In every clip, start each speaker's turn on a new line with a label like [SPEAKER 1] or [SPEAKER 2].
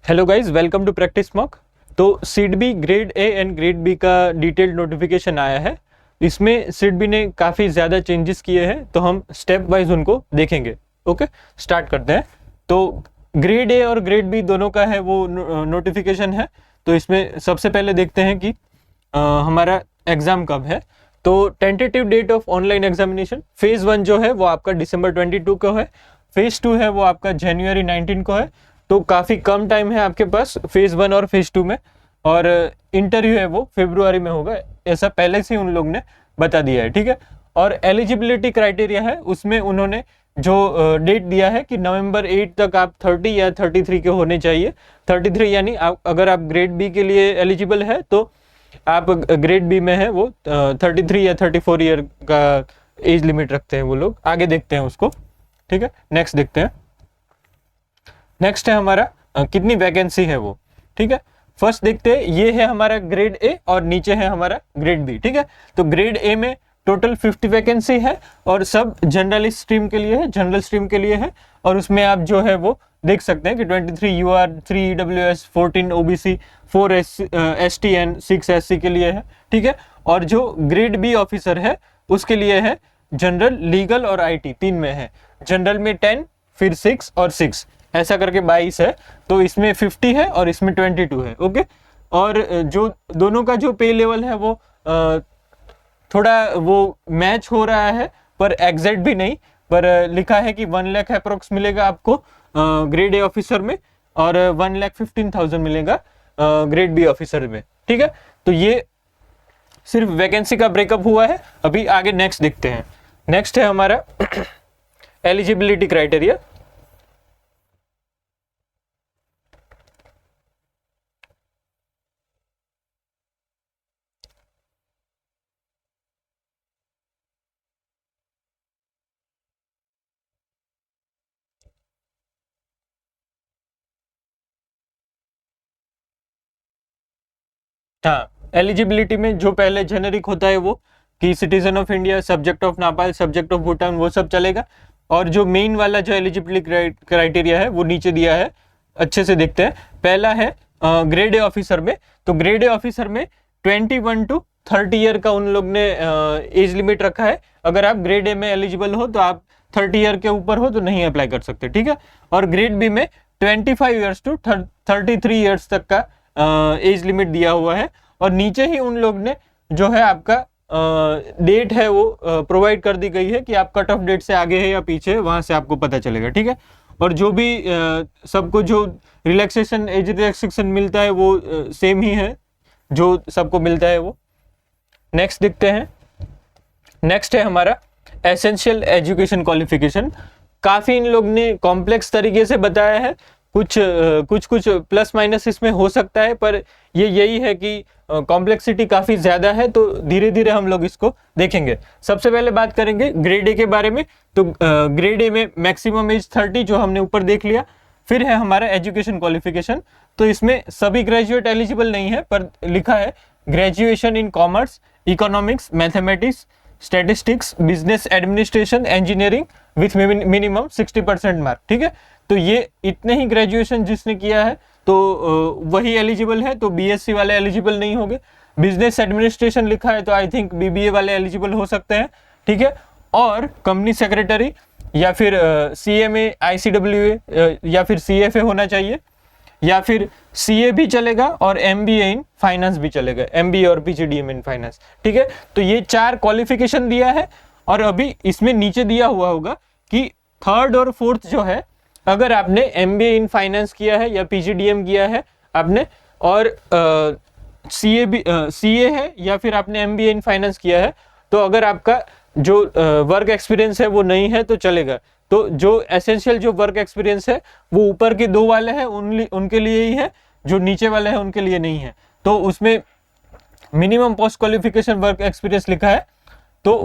[SPEAKER 1] Hello guys, welcome to practice mock. तो SEBI grade A and grade B का detailed notification आया है। इसमें सीड बी ने काफ़ी ज़्यादा चेंजेस किए हैं, तो हम स्टेप वाइज उनको देखेंगे। ओके, स्टार्ट करते हैं। तो ग्रेड ए और ग्रेड बी दोनों का है वो नोटिफिकेशन है। तो इसमें सबसे पहले देखते हैं कि हमारा एग्ज़ाम कब है। तो tentative date of online examination phase 1 जो है वो आपका दिसंबर 22 को है। फेज़ 2 है वो आपका जनवरी 19 को है। तो काफ़ी कम टाइम है आपके पास फेज़ 1 और फेज़ 2 में। और इंटरव्यू है वो फरवरी में होगा, ऐसा पहले से उन लोग ने बता दिया है। ठीक है। और एलिजिबिलिटी क्राइटेरिया है, उसमें उन्होंने जो डेट दिया है कि नवंबर 8 तक आप 30 या 33 के होने चाहिए। 33 यानी अगर आप ग्रेड बी के लिए एलिजिबल है तो आप ग्रेड बी में है वो 33 या 34 ईयर का एज लिमिट रखते हैं वो लोग। आगे देखते हैं उसको। ठीक है, नेक्स्ट देखते हैं। नेक्स्ट है हमारा कितनी वैकेंसी है वो। ठीक है, फर्स्ट देखते हैं, ये है हमारा ग्रेड ए और नीचे है हमारा ग्रेड बी। ठीक है, तो ग्रेड ए में टोटल 50 वैकेंसी है और सब जनरल स्ट्रीम के लिए है, जनरल स्ट्रीम के लिए है। और उसमें आप जो है वो देख सकते हैं कि 23 UR, 3 EWS, 14 OBC, 4 ST and 6 SC के लिए है। ठीक है, और जो ग्रेड बी ऑफिसर है उसके लिए है जनरल, लीगल और आईटी, 3 में है। जनरल में 10, फिर 6 और 6, ऐसा करके 22 है। तो इसमें 50 है और इसमें 22 है। ओके, और जो दोनों का जो पे लेवल है वो थोड़ा वो मैच हो रहा है, पर एग्जैक्ट भी नहीं। पर लिखा है कि 1 लाख अप्रोक्स मिलेगा आपको ग्रेड ए ऑफिसर में और 1,15,000 मिलेगा ग्रेड बी ऑफिसर में। ठीक है, तो ये सिर्फ वैकेंसी का ब्रेकअप हुआ है। अभी आगे नेक्स्ट देखते हैं। नेक्स्ट है हमारा एलिजिबिलिटी क्राइटेरिया। हाँ, एलिजिबिलिटी में जो पहले जेनेरिक होता है वो कि citizen of India, subject of Nepal, subject of Bhutan, वो सब चलेगा। और जो मेन वाला जो एलिजिबिलिटी क्राइटेरिया है वो नीचे दिया है, अच्छे से देखते हैं। पहला है ग्रेड ए ऑफिसर में। तो ग्रेड ए ऑफिसर में 21 टू 30 ईयर का उन लोग ने एज लिमिट रखा है। अगर आप ग्रेड ए में एलिजिबल हो तो आप 30 ईयर के ऊपर हो तो नहीं अप्लाई कर सकते। ठीक है, और ग्रेड बी में 25 ईयर्स टू 33 ईयर्स तक का एज लिमिट दिया हुआ है। और नीचे ही उन लोग ने जो है आपका डेट है वो प्रोवाइड कर दी गई है कि आप कट ऑफ डेट से आगे है या पीछे है, वहां से आपको पता चलेगा। ठीक है, और जो भी सबको जो रिलैक्सेशन, एज रिलैक्सेशन मिलता है वो सेम ही है जो सबको मिलता है वो। नेक्स्ट देखते हैं। नेक्स्ट है हमारा एसेंशियल एजुकेशन क्वालिफिकेशन। काफ़ी इन लोग ने कॉम्प्लेक्स तरीके से बताया है, कुछ प्लस माइनस इसमें हो सकता है, पर ये यही है कि कॉम्प्लेक्सिटी काफ़ी ज़्यादा है। तो धीरे धीरे हम लोग इसको देखेंगे। सबसे पहले बात करेंगे ग्रेड ए के बारे में। तो ग्रेड ए में मैक्सिमम एज 30 जो हमने ऊपर देख लिया। फिर है हमारा एजुकेशन क्वालिफिकेशन। तो इसमें सभी ग्रेजुएट एलिजिबल नहीं है, पर लिखा है graduation in commerce, economics, mathematics, statistics, business administration, engineering with minimum 60% mark. ठीक है, तो ये इतने ही ग्रेजुएशन जिसने किया है तो वही एलिजिबल है। तो बीएससी वाले एलिजिबल नहीं होंगे। बिजनेस एडमिनिस्ट्रेशन लिखा है तो आई थिंक बीबीए वाले एलिजिबल हो सकते हैं। ठीक है, और कंपनी सेक्रेटरी या फिर सीएमए, आईसीडब्ल्यूए या फिर सीएफए होना चाहिए, या फिर सीए भी चलेगा और एमबीए इन फाइनेंस भी चलेगा, एमबीए और पीजीडीएम इन फाइनेंस। ठीक है, तो ये 4 क्वालिफिकेशन दिया है। और अभी इसमें नीचे दिया हुआ होगा कि 3rd और 4th जो है, अगर आपने एमबीए इन फाइनेंस किया है या पीजीडीएम किया है आपने, और सीए भी सीए है या फिर आपने एमबीए इन फाइनेंस किया है, तो अगर आपका जो वर्क एक्सपीरियंस है वो नहीं है तो चलेगा। तो जो एसेंशियल जो वर्क एक्सपीरियंस है वो ऊपर के 2 वाले हैं उनके लिए ही है, जो नीचे वाले हैं उनके लिए नहीं है। तो उसमें minimum post qualification work experience लिखा है। तो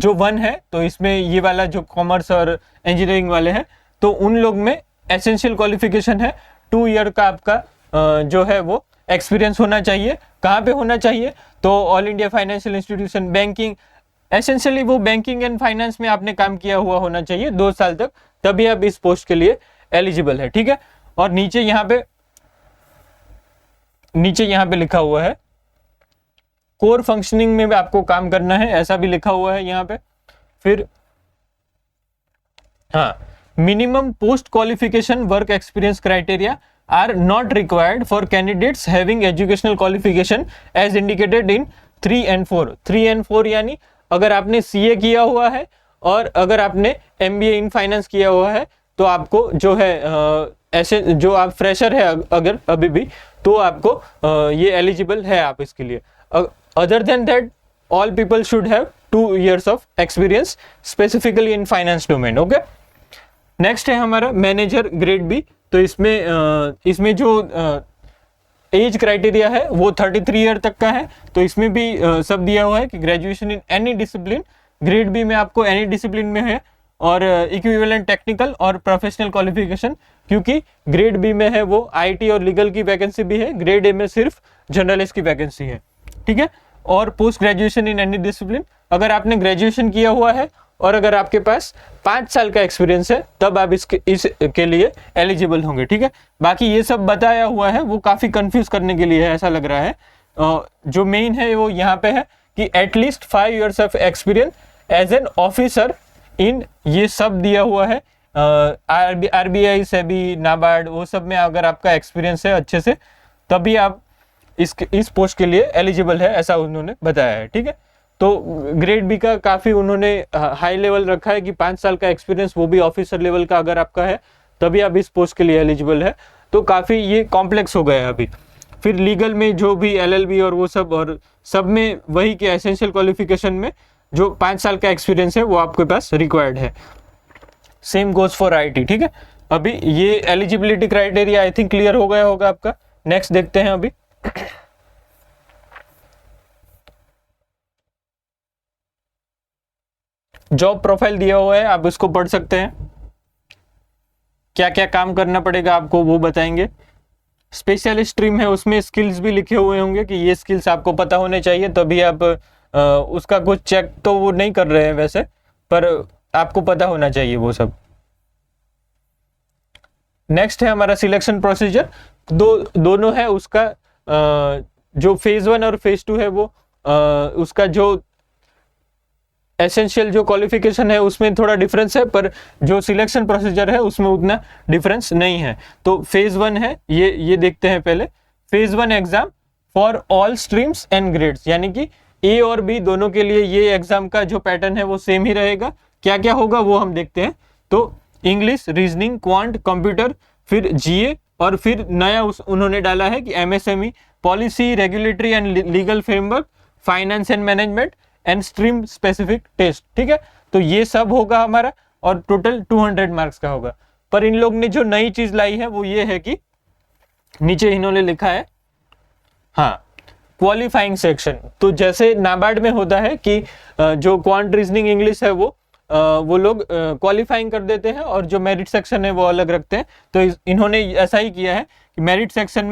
[SPEAKER 1] 1 है, तो इसमें ये वाला जो कॉमर्स और इंजीनियरिंग वाले हैं, तो उन लोग में एसेंशियल क्वालिफिकेशन है 2 ईयर का आपका जो है वो एक्सपीरियंस होना चाहिए। कहाँ पे होना चाहिए? तो all India financial institution, banking, essentially वो बैंकिंग एंड फाइनेंस में आपने काम किया हुआ होना चाहिए 2 साल तक, तभी आप इस पोस्ट के लिए एलिजिबल है। ठीक है, और नीचे यहाँ पे लिखा हुआ है कोर फंक्शनिंग में भी आपको काम करना है, ऐसा भी लिखा हुआ है यहाँ पे। फिर हाँ, minimum post qualification work experience criteria are not required for candidates having educational qualification as indicated in 3 and 4। 3 and 4 यानी अगर आपने सीए किया हुआ है और अगर आपने एमबीए इन फाइनेंस किया हुआ है तो आपको जो है ऐसे जो आप फ्रेशर है अगर अभी भी, तो आपको ये एलिजिबल है आप इसके लिए। Other than that all people should have 2 years of experience specifically in finance domain. Okay, next है हमारा मैनेजर ग्रेड बी। तो इसमें जो एज क्राइटेरिया है वो 33 ईयर तक का है। तो इसमें भी सब दिया हुआ है कि graduation in any discipline. Grade B में आपको एनी डिसिप्लिन में है और इक्विवेलेंट टेक्निकल और प्रोफेशनल क्वालिफिकेशन, क्योंकि ग्रेड बी में है वो आईटी और लीगल की वैकेंसी भी है, ग्रेड ए में सिर्फ जर्नलिस्ट की वैकेंसी है, ठीक है। और post graduation in any discipline, अगर आपने ग्रेजुएशन किया हुआ है और अगर आपके पास 5 साल का एक्सपीरियंस है तब आप इसके लिए एलिजिबल होंगे, ठीक है। बाकी ये सब बताया हुआ है वो काफी कंफ्यूज करने के लिए है ऐसा लग रहा है। जो मेन है वो यहाँ पे है कि at least 5 years of experience as an officer in, ये सब दिया हुआ है। आरबीआई, सेबी, नाबार्ड वो सब में अगर आपका एक्सपीरियंस है अच्छे से तभी आप इस पोस्ट के लिए एलिजिबल है, ऐसा उन्होंने बताया है, ठीक है। तो ग्रेड बी का काफी उन्होंने हाई लेवल रखा है कि 5 साल का एक्सपीरियंस, वो भी ऑफिसर लेवल का अगर आपका है तभी आप इस पोस्ट के लिए एलिजिबल है। तो काफी ये कॉम्प्लेक्स हो गया है अभी। फिर लीगल में जो भी एलएलबी और वो सब, और सब में वही के एसेंशियल क्वालिफिकेशन में जो 5 साल का एक्सपीरियंस है वो आपके पास रिक्वायर्ड है। सेम गोज फॉर आईटी, ठीक है। अभी ये eligibility criteria I think clear हो गया होगा आपका। नेक्स्ट देखते हैं अभी। जॉब प्रोफाइल दिया हुआ है, आप इसको पढ़ सकते हैं। क्या क्या काम करना पड़ेगा आपको वो बताएंगे। स्पेशलिस्ट स्ट्रीम है, उसमें स्किल्स भी लिखे हुए होंगे कि ये स्किल्स आपको पता होने चाहिए, तभी आप उसका कुछ चेक तो वो नहीं कर रहे हैं वैसे, पर आपको पता होना चाहिए वो सब। नेक्स्ट है हमारा सिलेक्शन प्रोसीजर। दोनों है उसका, जो फेज 1 और फेज 2 है वो उसका जो एसेंशियल जो क्वालिफिकेशन है उसमें थोड़ा डिफरेंस है, पर जो सिलेक्शन प्रोसीजर है उसमें उतना डिफरेंस नहीं है। तो फेज 1 है ये देखते हैं पहले। Phase 1 exam for all streams and grades, यानी कि ए और बी दोनों के लिए ये एग्जाम का जो पैटर्न है वो सेम ही रहेगा। क्या क्या होगा वो हम देखते हैं। तो इंग्लिश, रीजनिंग, क्वांट, कंप्यूटर, फिर जीए, और फिर नया उन्होंने डाला है कि MSME, policy, regulatory and legal framework, finance and management and stream specific test, ठीक है। तो ये सब होगा हमारा और टोटल 200 मार्क्स का होगा। पर इन लोग ने जो नई चीज लाई है वो ये है कि नीचे इन्होंने लिखा है, हाँ, क्वालिफाइंग सेक्शन। तो जैसे नाबार्ड में होता है कि जो क्वांट, रीजनिंग, इंग्लिश है वो लोग क्वालिफाइंग कर देते हैं और जो मेरिट सेक्शन है वो अलग रखते हैं। तो इन्होंने ऐसा ही किया है कि मेरिट सेक्शन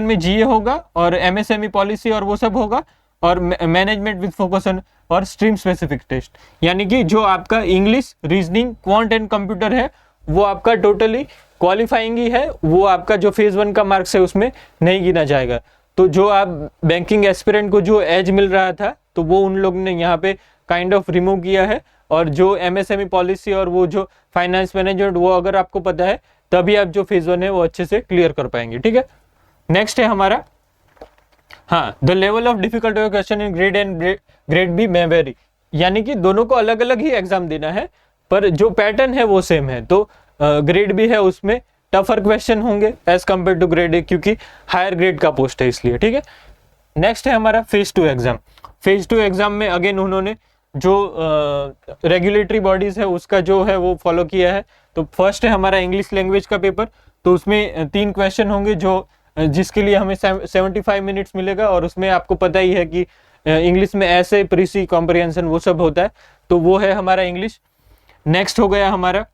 [SPEAKER 1] में जीए होगा और एमएसएमई, पॉलिसी और वो सब होगा, और मैनेजमेंट विद फोकस ऑन और स्ट्रीम स्पेसिफिक टेस्ट। यानी कि जो आपका English, reasoning, quant and computer है वो आपका टोटली क्वालिफाइंग ही है, वो आपका जो फेज 1 का मार्क्स है उसमें नहीं गिना जाएगा। तो जो आप बैंकिंग एस्पिरेंट को जो एज मिल रहा था तो वो उन लोग ने यहाँ पे काइंड ऑफ रिमूव किया है, और जो एमएसएमई, पॉलिसी और वो जो फाइनेंस मैनेजमेंट वो अगर आपको पता है तभी आप जो फेज 1 है वो अच्छे से क्लियर कर पाएंगे, ठीक है। नेक्स्ट है हमारा, हाँ, the level of difficult question in grade and grade B में वेरी, यानी कि दोनों को अलग अलग ही एग्जाम देना है पर जो पैटर्न है वो सेम है। तो ग्रेड बी है उसमें टफर क्वेश्चन होंगे as compare to grade A, क्योंकि हायर ग्रेड का पोस्ट है इसलिए, ठीक है। नेक्स्ट है हमारा फेज 2 एग्जाम। फेज 2 एग्जाम में अगेन उन्होंने जो रेगुलेटरी बॉडीज है उसका जो है वो फॉलो किया है। तो फर्स्ट है हमारा इंग्लिश लैंग्वेज का पेपर। तो उसमें 3 क्वेश्चन होंगे जो जिसके लिए हमें 75 मिनट्स मिलेगा, और उसमें आपको पता ही है कि इंग्लिश में ऐसे, प्रीसी, कॉम्प्रिहेंशन वो सब होता है। तो वो है हमारा इंग्लिश। नेक्स्ट हो गया हमारा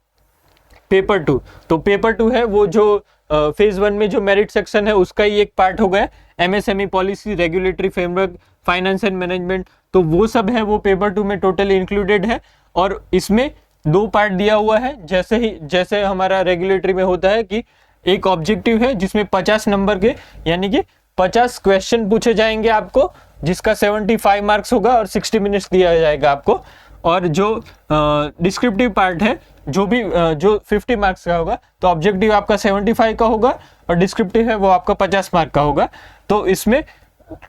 [SPEAKER 1] पेपर 2। तो पेपर 2 है वो जो फेज 1 में जो मेरिट सेक्शन है उसका ही एक पार्ट हो गया, MSME, policy, regulatory framework, finance and management. तो वो सब है वो पेपर 2 में टोटली इंक्लूडेड है, और इसमें दो पार्ट दिया हुआ है, जैसे हमारा रेगुलेटरी में होता है कि एक ऑब्जेक्टिव है जिसमें 50 नंबर के यानी कि 50 क्वेश्चन पूछे जाएंगे आपको, जिसका 75 मार्क्स होगा और 60 मिनट्स दिया जाएगा आपको। और जो डिस्क्रिप्टिव पार्ट है जो 50 मार्क्स का होगा, तो ऑब्जेक्टिव आपका 75 का होगा और डिस्क्रिप्टिव है वो आपका 50 मार्क का होगा। तो इसमें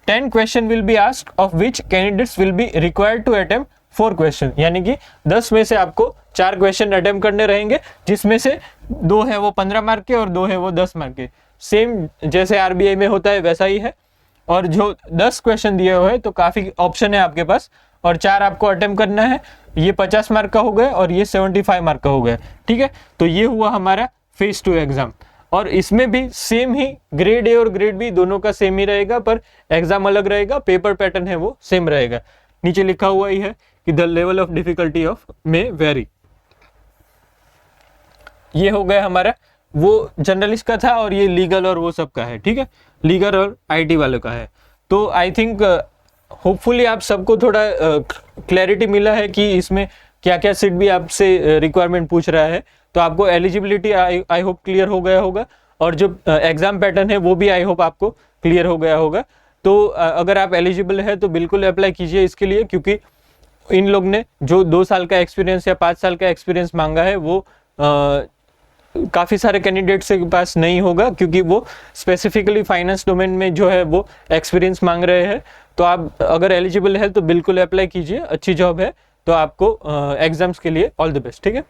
[SPEAKER 1] 10 question will be asked, of which candidates will be required to attempt 4 question, यानी कि 10 में से आपको 4 क्वेश्चन अटेम्प्ट करने रहेंगे, जिसमें से 2 है वो 15 मार्क के और 2 है वो 10 मार्क के। सेम जैसे आरबीआई में होता है वैसा ही है। और जो 10 क्वेश्चन दिए हुए हैं तो काफी ऑप्शन है आपके पास, और 4 आपको अटेम्प्ट करना है। ये 50 मार्क का हो गया और ये 75 मार्क का हो गया, ठीक है। तो ये हुआ हमारा फेज 2 एग्जाम। और इसमें भी सेम ही ग्रेड ए और ग्रेड बी दोनों का सेम ही रहेगा, पर एग्जाम अलग रहेगा, पेपर पैटर्न है वो सेम रहेगा। नीचे लिखा हुआ ही है कि the level of difficulty of में वेरी। ये हो गया हमारा वो जर्नलिस्ट का था, और ये लीगल और वो सब का है, ठीक है, लीगल और आईटी वालों का है। तो आई थिंक होपफुली आप सबको थोड़ा क्लैरिटी मिला है कि इसमें क्या क्या सीट भी आपसे रिक्वायरमेंट पूछ रहा है। तो आपको एलिजिबिलिटी आई होप क्लियर हो गया होगा, और जो एग्जाम पैटर्न है वो भी आई होप आपको क्लियर हो गया होगा। तो अगर आप एलिजिबल है तो बिल्कुल अप्लाई कीजिए इसके लिए, क्योंकि इन लोग ने जो 2 साल का एक्सपीरियंस या 5 साल का एक्सपीरियंस मांगा है वो काफ़ी सारे कैंडिडेट्स के पास नहीं होगा, क्योंकि वो स्पेसिफिकली फाइनेंस डोमेन में जो है वो एक्सपीरियंस मांग रहे हैं। तो आप अगर एलिजिबल है तो बिल्कुल अप्लाई कीजिए, अच्छी जॉब है। तो आपको एग्जाम्स के लिए ऑल द बेस्ट, ठीक है।